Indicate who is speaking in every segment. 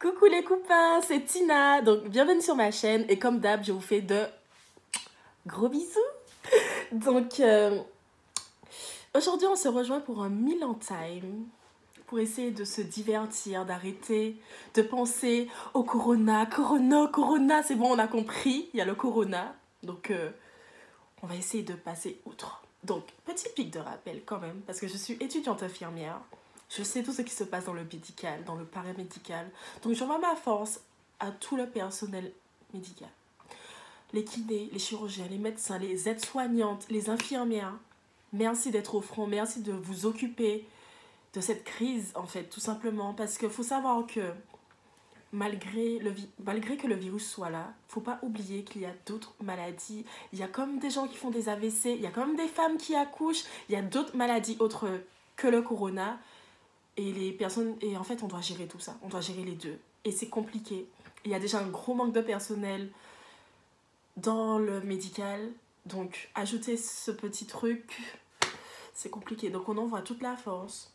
Speaker 1: Coucou les copains, c'est Tina. Donc bienvenue sur ma chaîne et comme d'hab, je vous fais de gros bisous. Donc aujourd'hui, on se rejoint pour un Milan Time pour essayer de se divertir, d'arrêter de penser au corona, corona, c'est bon, on a compris, il y a le corona. Donc on va essayer de passer outre. Donc petit pic de rappel quand même parce que je suis étudiante infirmière. Je sais tout ce qui se passe dans le médical, dans le paramédical. Donc, j'envoie ma force à tout le personnel médical. Les kinés, les chirurgiens, les médecins, les aides-soignantes, les infirmières. Merci d'être au front. Merci de vous occuper de cette crise, en fait, tout simplement. Parce qu'il faut savoir que malgré que le virus soit là, il ne faut pas oublier qu'il y a d'autres maladies. Il y a comme des gens qui font des AVC. Il y a comme des femmes qui accouchent. Il y a d'autres maladies autres que le corona. Et les personnes, et en fait, on doit gérer tout ça. On doit gérer les deux. Et c'est compliqué. Il y a déjà un gros manque de personnel dans le médical. Donc, ajouter ce petit truc, c'est compliqué. Donc, on envoie toute la force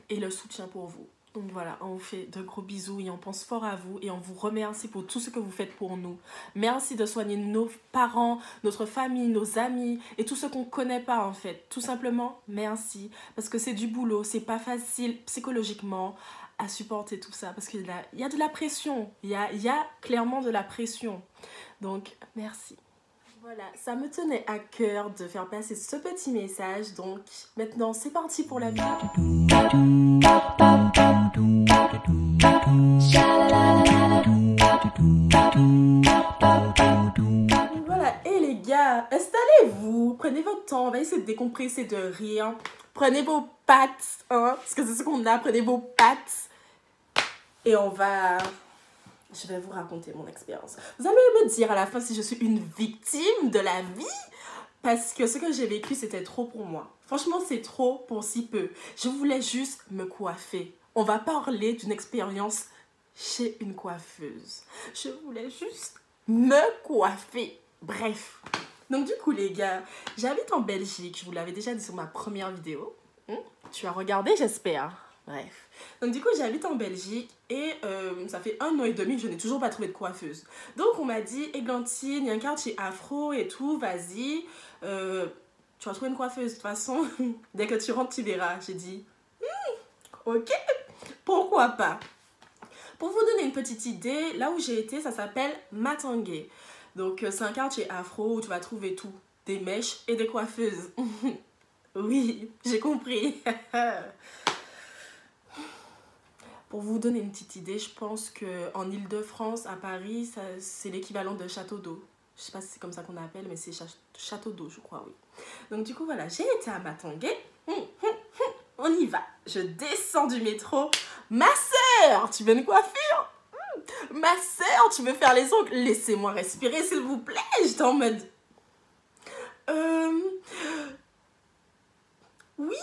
Speaker 1: et le soutien pour vous. Donc voilà, on vous fait de gros bisous et on pense fort à vous et on vous remercie pour tout ce que vous faites pour nous. Merci de soigner nos parents, notre famille, nos amis et tout ce qu'on ne connaît pas en fait. Tout simplement, merci. Parce que c'est du boulot, c'est pas facile psychologiquement à supporter tout ça. Parce qu'il y a de la pression, il y a clairement de la pression. Donc, merci. Voilà, ça me tenait à cœur de faire passer ce petit message. Donc, maintenant, c'est parti pour la vidéo. Voilà, et les gars, installez-vous, prenez votre temps, on va essayer de décompresser, de rire. Prenez vos pattes, hein, parce que c'est ce qu'on a, prenez vos pattes. Et je vais vous raconter mon expérience. Vous allez me dire à la fin si je suis une victime de la vie. Parce que ce que j'ai vécu, c'était trop pour moi. Franchement, c'est trop pour si peu. Je voulais juste me coiffer. On va parler d'une expérience chez une coiffeuse. Je voulais juste me coiffer. Bref. Donc du coup, les gars, j'habite en Belgique. Je vous l'avais déjà dit sur ma première vidéo. Tu as regardé, j'espère. Bref. Donc du coup, j'habite en Belgique et ça fait 1 an et demi que je n'ai toujours pas trouvé de coiffeuse. Donc on m'a dit, Églantine, il y a un quartier afro et tout, vas-y. Tu vas trouver une coiffeuse. De toute façon, dès que tu rentres, tu verras. J'ai dit, ok, pourquoi pas. Pour vous donner une petite idée, là où j'ai été, ça s'appelle Matangué. Donc c'est un quartier afro où tu vas trouver tout. Des mèches et des coiffeuses. Oui, j'ai compris. Pour vous donner une petite idée, je pense qu'en Île-de-France, à Paris, c'est l'équivalent de Château d'eau. Je ne sais pas si c'est comme ça qu'on appelle, mais c'est Château d'eau, je crois, oui. Donc du coup, voilà, j'ai été à Matangué. On y va. Je descends du métro. Ma sœur, tu veux une coiffure? Ma sœur, tu veux faire les ongles? Laissez-moi respirer, s'il vous plaît. J'étais en mode... Oui.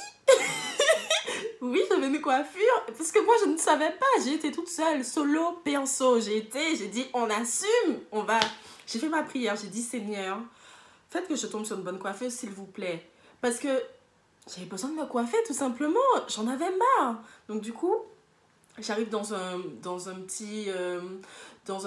Speaker 1: Oui, j'avais une coiffure. Parce que moi, je ne savais pas. J'ai été toute seule, solo, perso. J'ai dit, on assume. J'ai fait ma prière. J'ai dit, Seigneur, faites que je tombe sur une bonne coiffeuse, s'il vous plaît. Parce que j'avais besoin de me coiffer, tout simplement. J'en avais marre. Donc, du coup, j'arrive dans un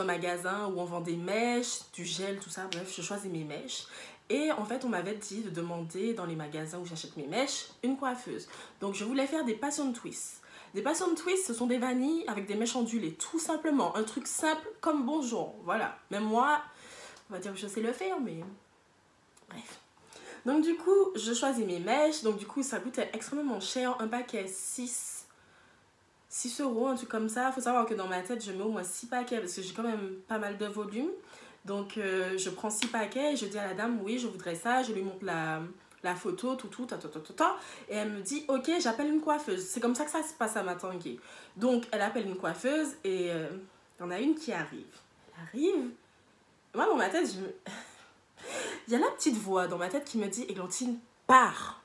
Speaker 1: magasin où on vend des mèches, du gel, tout ça. Bref, je choisis mes mèches. Et en fait, on m'avait dit de demander dans les magasins où j'achète mes mèches, une coiffeuse. Donc, je voulais faire des passion twists. Des passion twists, ce sont des vanilles avec des mèches ondulées, tout simplement. Un truc simple comme bonjour, voilà. Même moi, on va dire que je sais le faire, mais bref. Donc, du coup, je choisis mes mèches. Donc, du coup, ça coûtait extrêmement cher. Un paquet, 6 euros, un truc comme ça. Il faut savoir que dans ma tête, je mets au moins 6 paquets parce que j'ai quand même pas mal de volume. Donc, je prends 6 paquets et je dis à la dame, oui, je voudrais ça. Je lui montre la photo, tout. Et elle me dit, ok, j'appelle une coiffeuse. C'est comme ça que ça se passe à Matangué. Donc, elle appelle une coiffeuse et il y en a une qui arrive. Elle arrive. Moi, dans ma tête, il y a la petite voix dans ma tête qui me dit, Églantine, pars.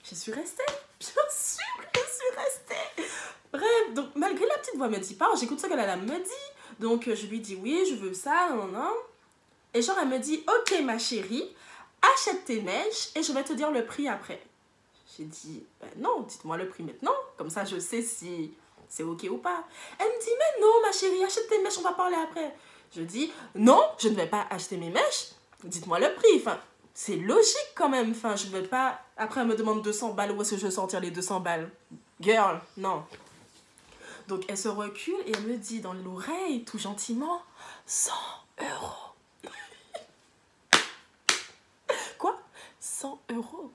Speaker 1: Je suis restée. Bien sûr, je suis restée. Bref, donc, malgré la petite voix me dit, pars, j'écoute ce que la dame me dit. Donc, je lui dis oui, je veux ça, non. Et genre, elle me dit, ok, ma chérie, achète tes mèches et je vais te dire le prix après. J'ai dit, ben non, dites-moi le prix maintenant. Comme ça, je sais si c'est ok ou pas? Elle me dit, mais non, ma chérie, achète tes mèches, on va parler après. Je dis, non, je ne vais pas acheter mes mèches. Dites-moi le prix. Enfin, c'est logique quand même. Enfin, je ne vais pas... Après, elle me demande 200 balles. Où est-ce que je vais sortir les 200 balles? Girl, non. Donc, elle se recule et elle me dit dans l'oreille, tout gentiment, 100 euros. Quoi? 100 euros?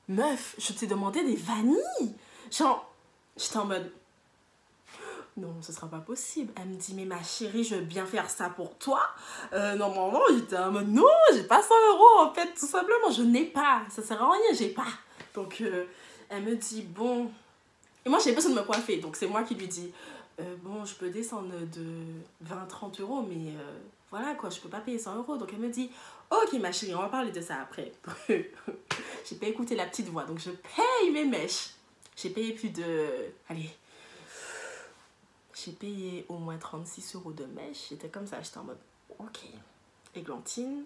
Speaker 1: Meuf, je t'ai demandé des vanilles. Genre, j'étais en mode... Non, ce sera pas possible. Elle me dit, mais ma chérie, je veux bien faire ça pour toi. Normalement, j'étais en mode, non, j'ai pas 100 euros, en fait, tout simplement, je n'ai pas. Ça sert à rien, j'ai pas. Donc, elle me dit, bon. Et moi, j'ai besoin de me coiffer. Donc, c'est moi qui lui dis, bon, je peux descendre de 20-30 euros, mais voilà, quoi, je peux pas payer 100 euros. Donc, elle me dit, ok, ma chérie, on va parler de ça après. J'ai pas écouté la petite voix, donc je paye mes mèches. J'ai payé plus de... Allez... J'ai payé au moins 36 euros de mèche. J'étais comme ça, j'étais en mode, ok. Églantine.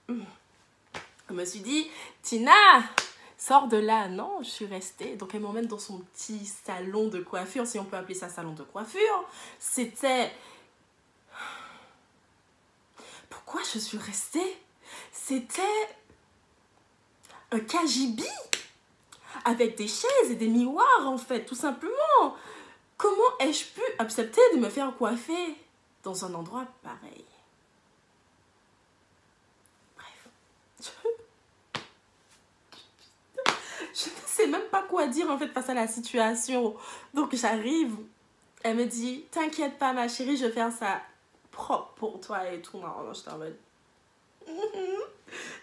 Speaker 1: Je me suis dit, Tina, sors de là. Non, je suis restée. Donc, elle m'emmène dans son petit salon de coiffure, si on peut appeler ça salon de coiffure. C'était... Pourquoi je suis restée? C'était un cagibi avec des chaises et des miroirs, en fait, tout simplement. Comment ai-je pu accepter de me faire coiffer dans un endroit pareil? Bref. Je ne sais même pas quoi dire en fait face à la situation. Donc j'arrive, elle me dit, t'inquiète pas ma chérie, je vais faire ça propre pour toi et tout. Non, j'étais en mode...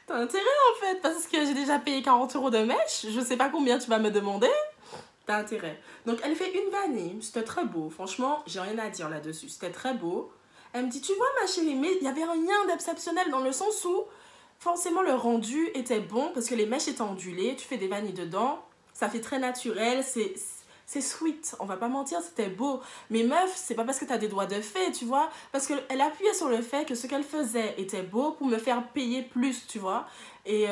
Speaker 1: T'as intérêt en fait, parce que j'ai déjà payé 40 euros de mèche. Je sais pas combien tu vas me demander. T'as intérêt. Donc, elle fait une vanille. C'était très beau. Franchement, j'ai rien à dire là-dessus. C'était très beau. Elle me dit, tu vois, ma chérie, mais il n'y avait rien d'exceptionnel dans le sens où, forcément, le rendu était bon parce que les mèches étaient ondulées. Tu fais des vanilles dedans. Ça fait très naturel. C'est sweet. On va pas mentir, c'était beau. Mais meuf, c'est pas parce que t'as des doigts de fée, tu vois. Parce qu'elle appuyait sur le fait que ce qu'elle faisait était beau pour me faire payer plus, tu vois. Et,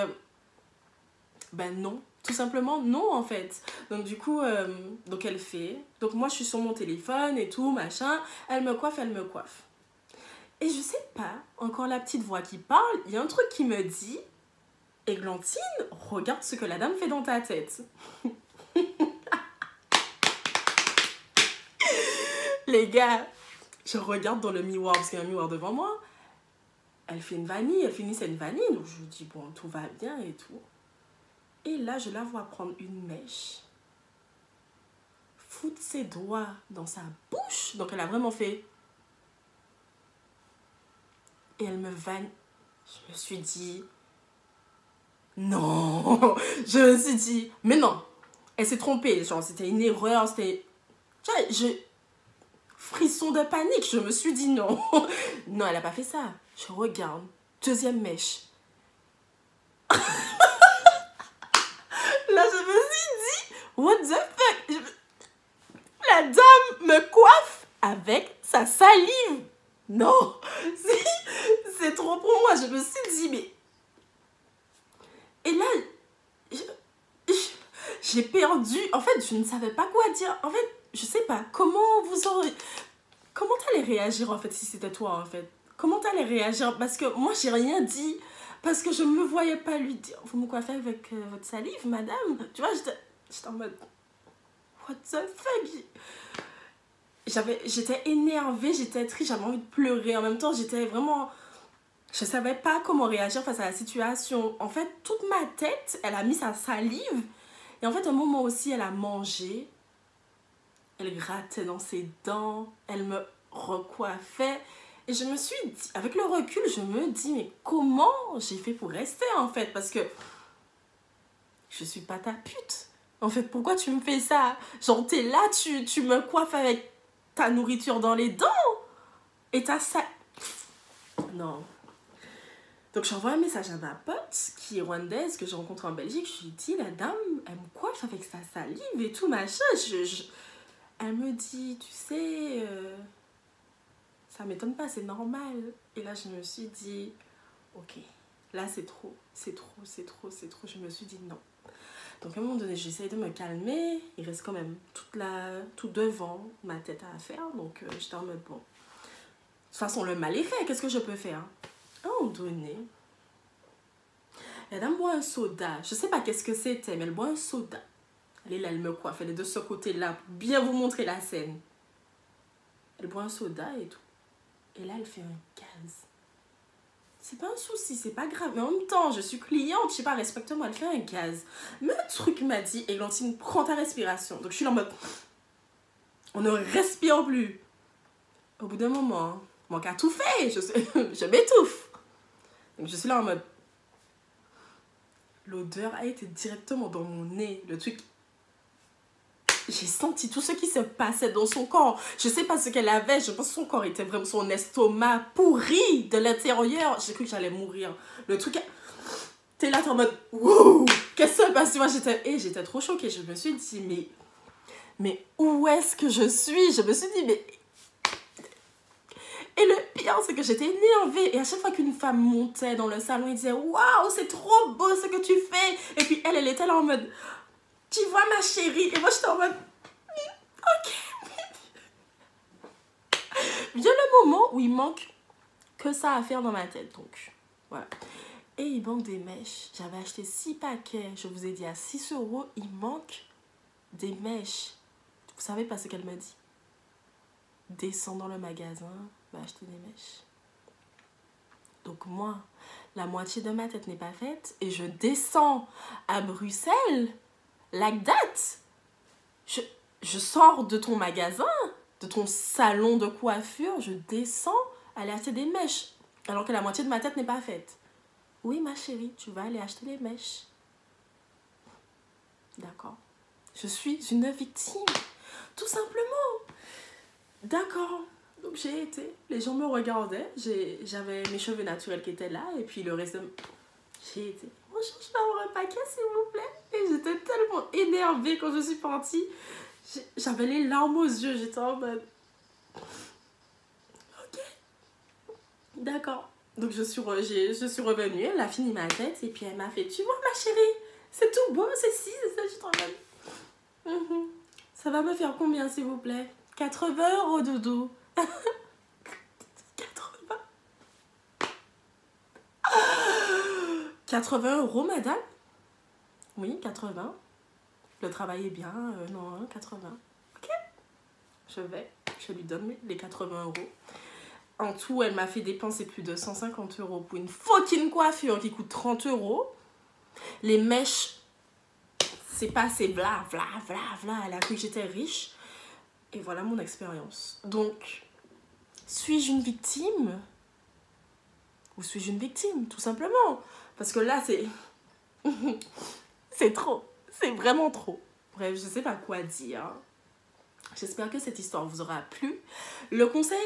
Speaker 1: ben non. Tout simplement, non, en fait. Donc, du coup, donc elle fait. Donc, moi, je suis sur mon téléphone et tout, machin. Elle me coiffe, elle me coiffe. Et je sais pas, encore la petite voix qui parle, il y a un truc qui me dit, Églantine, regarde ce que la dame fait dans ta tête. Les gars, je regarde dans le miroir, parce qu'il y a un miroir devant moi. Elle fait une vanille, elle finissait une vanille. Donc, je me dis, bon, tout va bien et tout. Et là, je la vois prendre une mèche, foutre ses doigts dans sa bouche. Donc, elle a vraiment fait... Et elle me vanne. Je me suis dit... Non. Je me suis dit... Mais non. Elle s'est trompée. Genre, c'était une erreur. C'était... Frisson de panique. Je me suis dit non. Non, elle n'a pas fait ça. Je regarde. Deuxième mèche. Là, je me suis dit... What the fuck? La dame me coiffe avec sa salive. Non. C'est trop pour moi. Je me suis dit, mais... Et là, j'ai perdu. En fait, je ne savais pas quoi dire. En fait, je sais pas. Comment vous aurez... Comment t'allais réagir, en fait, si c'était toi, en fait? Comment t'allais réagir? Parce que moi, j'ai rien dit. Parce que je ne me voyais pas lui dire... Vous me coiffez avec votre salive, madame? Tu vois, j'étais en mode... What the fuck? J'étais énervée, j'étais triste, j'avais envie de pleurer. En même temps, j'étais vraiment... Je savais pas comment réagir face à la situation. En fait, toute ma tête, elle a mis sa salive. Et en fait, un moment aussi, elle a mangé. Elle grattait dans ses dents. Elle me recoiffait. Et je me suis dit, avec le recul, je me dis, mais comment j'ai fait pour rester, en fait? Parce que je suis pas ta pute. En fait, pourquoi tu me fais ça? Genre, t'es là, tu me coiffes avec ta nourriture dans les dents. Et t'as ça... Non. Donc, j'envoie un message à ma pote qui est rwandaise, que j'ai rencontrée en Belgique. Je lui dis, la dame, elle me coiffe avec sa salive et tout, machin. Elle me dit, tu sais, ça m'étonne pas, c'est normal. Et là, je me suis dit, ok, là, c'est trop, c'est trop, c'est trop, c'est trop. Je me suis dit non. Donc à un moment donné, j'essaye de me calmer. Il reste quand même tout devant ma tête à faire. Donc j'étais en mode bon. De toute façon, le mal est fait. Qu'est-ce que je peux faire? À un moment donné, la dame boit un soda. Je sais pas qu'est-ce que c'était, mais elle boit un soda. Elle est là, elle me coiffe. Elle est de ce côté-là pour bien vous montrer la scène. Elle boit un soda et tout. Et là, elle fait un gaz. C'est pas un souci, c'est pas grave. Mais en même temps, je suis cliente, je sais pas, respecte-moi, elle fait un gaz. Mais le truc m'a dit, Églantine, prends ta respiration. Donc je suis là en mode, on ne respire plus. Au bout d'un moment, mon cas tout fait, je m'étouffe. Donc je suis là en mode, l'odeur a été directement dans mon nez. Le truc, j'ai senti tout ce qui se passait dans son corps. Je sais pas ce qu'elle avait. Je pense que son corps était vraiment... Son estomac pourri de l'intérieur. J'ai cru que j'allais mourir. Le truc... T'es là, t'es en mode... Wow, qu'est-ce qui se passe? Moi, j'étais trop choquée. Je me suis dit, mais où est-ce que je suis? Je me suis dit, mais... Et le pire, c'est que j'étais énervée. Et à chaque fois qu'une femme montait dans le salon, elle disait, waouh, c'est trop beau ce que tu fais. Et puis elle était là en mode... Tu vois ma chérie? Et moi j'étais en mode ok. Vient le moment où il manque que ça à faire dans ma tête. Donc voilà. Et il manque des mèches. J'avais acheté 6 paquets. Je vous ai dit à 6 €. Il manque des mèches. Vous savez pas ce qu'elle m'a dit? Descends dans le magasin, va acheter des mèches. Donc moi, la moitié de ma tête n'est pas faite. Et je descends à Bruxelles. Like that, je sors de ton magasin, de ton salon de coiffure, je descends aller acheter des mèches, alors que la moitié de ma tête n'est pas faite. Oui, ma chérie, tu vas aller acheter des mèches. D'accord. Je suis une victime, tout simplement. D'accord. Donc j'ai été, les gens me regardaient, j'avais mes cheveux naturels qui étaient là, et puis le reste de... J'ai été... Bonjour, je peux avoir un paquet, s'il vous plaît? Et j'étais tellement énervée quand je suis partie. J'avais les larmes aux yeux. J'étais en mode... Ok. D'accord. Donc je suis revenue. Elle a fini ma tête. Et puis elle m'a fait... Tu vois, ma chérie? C'est tout beau, c'est ci, c'est ça. Je suis en mode... Ça va me faire combien, s'il vous plaît? 80 €, doudou. 80 € madame? Oui, 80. Le travail est bien. Non, 80. Ok. Je lui donne les 80 €. En tout, elle m'a fait dépenser plus de 150 € pour une fucking coiffure qui coûte 30 €. Les mèches, c'est passé bla, bla, bla, bla. Elle a cru que j'étais riche. Et voilà mon expérience. Donc, suis-je une victime? Ou suis-je une victime, tout simplement? Parce que là, c'est... c'est trop. C'est vraiment trop. Bref, je sais pas quoi dire. J'espère que cette histoire vous aura plu. Le conseil,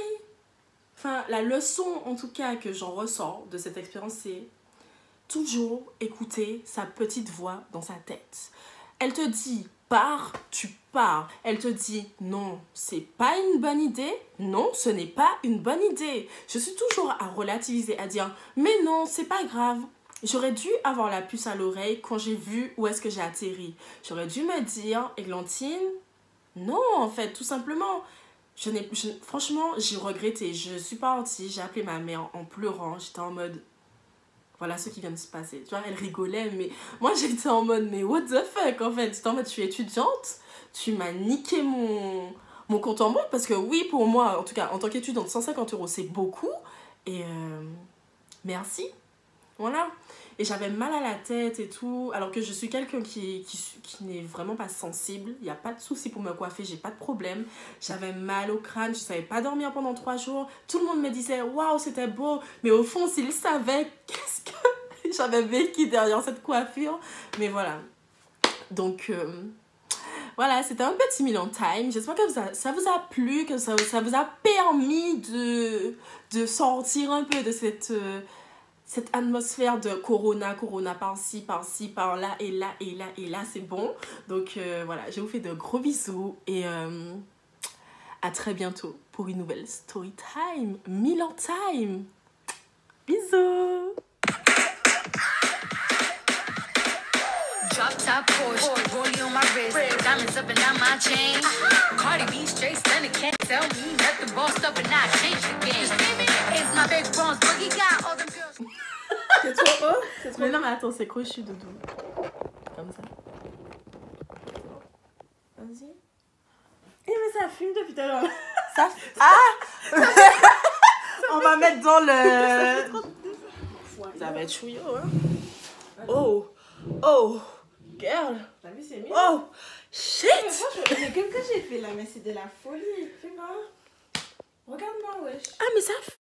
Speaker 1: enfin, la leçon en tout cas que j'en ressors de cette expérience, c'est toujours écouter sa petite voix dans sa tête. Elle te dit pars, tu pars. Elle te dit non, c'est pas une bonne idée. Non, ce n'est pas une bonne idée. Je suis toujours à relativiser, à dire mais non, c'est pas grave. J'aurais dû avoir la puce à l'oreille quand j'ai vu où est-ce que j'ai atterri. J'aurais dû me dire, Églantine, non, en fait, tout simplement. Franchement, j'ai regretté. Je suis partie, j'ai appelé ma mère en pleurant. J'étais en mode, voilà ce qui vient de se passer. Tu vois, elle rigolait, mais moi, j'étais en mode, mais what the fuck, en fait. J'étais en mode, je suis étudiante, tu m'as niqué mon compte en banque, parce que oui, pour moi, en tout cas, en tant qu'étudiante, 150 €, c'est beaucoup. Et merci. Voilà. Et j'avais mal à la tête et tout. Alors que je suis quelqu'un qui n'est vraiment pas sensible. Il n'y a pas de souci pour me coiffer. J'ai pas de problème. J'avais mal au crâne. Je ne savais pas dormir pendant 3 jours. Tout le monde me disait, waouh, c'était beau. Mais au fond, s'ils savaient, qu'est-ce que j'avais vécu derrière cette coiffure. Mais voilà. Donc, voilà, c'était un petit meal on time. J'espère que ça vous a plu, que ça vous a permis de sortir un peu de cette atmosphère de corona par-ci, par-là, et là, et là, et là, c'est bon. Donc voilà, je vous fais de gros bisous et à très bientôt pour une nouvelle story time, Milan time. Bisous.
Speaker 2: Drop top Porsche, rollie on my wrist, diamonds up and down my chain. Cardi B straight stunning, can't tell me nothing. Bossed up and I changed the game. It's my big bronze boogie, got all them girls.
Speaker 1: C'est trop haut. Mais non, mais attends, c'est crochu, Doudou. Comme ça. Vas-y.
Speaker 3: Eh mais ça fume depuis tout à l'heure.
Speaker 1: Ça... Ah. On va mettre dans le... Ça va être chouillot, hein. Oh. Oh. Girl.
Speaker 3: T'as vu, c'est mieux.
Speaker 1: Oh. Shit.
Speaker 3: Mais franchement, mais comme que j'ai fait là, mais c'est de la folie. Fais voir. Regarde-moi, wesh.
Speaker 1: Ah, mais ça...